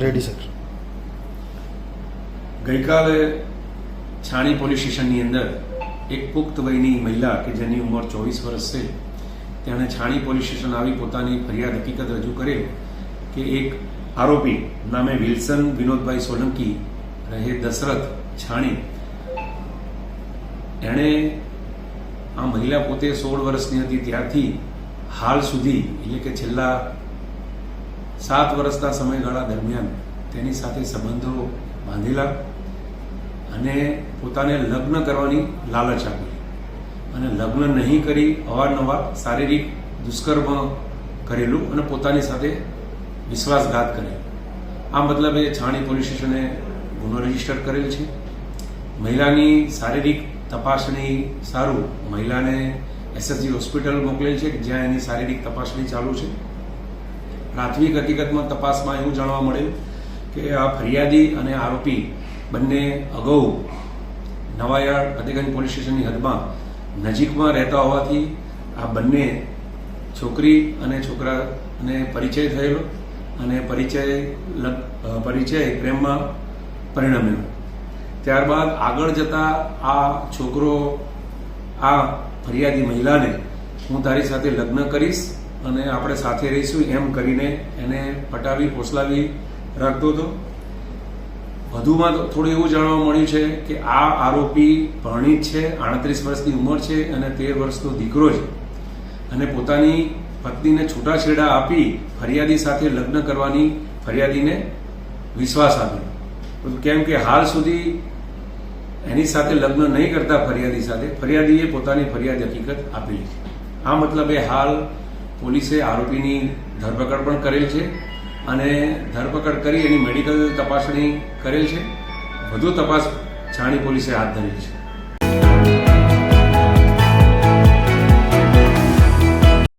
Ready sir. ગઈકાલે છાણી police સ્ટેશનની અંદર એક પુખ્ત વયની મહિલા કે જેની ઉંમર 24 વર્ષ છે તેણે છાણી પોલીસ સ્ટેશન આવી પોતાની ફરિયાદ હકીકત રજૂ કરેલ કે એક આરોપી નામે વિલ્સન વિનોદભાઈ સોલંકી રહે દશરથ છાણી, એણે આ મહિલા પોતે 16 વર્ષની હતી ત્યારથી હાલ સુધી એટલે કે છેલ્લા 7 વર્ષના સમયગાળા દરમિયાન તેની સાથે સંબંધો બાંધેલા અને પોતાને લગ્ન કરવાની લાલચ આપી અને લગ્ન નહીં કરી અવારનવાર શારીરિક દુષ્કર્મ કરેલું અને પોતાની સાથે વિશ્વાસઘાત કરેલ. આ મતલબે છાણી પોલીસ સ્ટેશને ગુનો રજીસ્ટર કરેલ છે. મહિલાની શારીરિક તપાસણી સારું મહિલાને એસએસજી હોસ્પિટલ મોકલેલ છે જ્યાં એની શારીરિક તપાસણી ચાલુ છે. પ્રાથમિક હકીકતમાં તપાસમાં એવું જાણવા મળેલ કે આ ફરિયાદી અને આરોપી બંને અગાઉ નવાયાર્ડ ફતેગંજ પોલીસ સ્ટેશનની હદમાં નજીકમાં રહેતા હોવાથી આ બંને છોકરી અને છોકરાને પરિચય થયેલો અને પરિચય પ્રેમમાં પરિણમેલો. ત્યારબાદ આગળ જતા આ છોકરો આ ફરિયાદી મહિલાને હું તારી સાથે લગ્ન કરીશ અને આપણે સાથે રહીશું એમ કરીને એને પટાવી પોસલાવી રાખતો હતો. વધુમાં થોડું એવું જાણવા મળ્યું છે કે આ આરોપી પરણિત છે, 38 વર્ષની ઉંમર છે અને 13 વર્ષનો દીકરો છે અને પોતાની પત્નીને છૂટાછેડા આપી ફરિયાદી સાથે લગ્ન કરવાની ફરિયાદીને વિશ્વાસ આપ્યો. કેમ કે હાલ સુધી એની સાથે લગ્ન નહીં કરતા ફરિયાદીએ પોતાની ફરિયાદ હકીકત આપેલી છે. આ મતલબે હાલ પોલીસે આરોપીની ધરપકડ પણ કરેલ છે અને ધરપકડ કરી એની મેડિકલ તપાસણી કરેલ છે. વધુ તપાસ છાણી પોલીસે હાથ ધરેલ છે.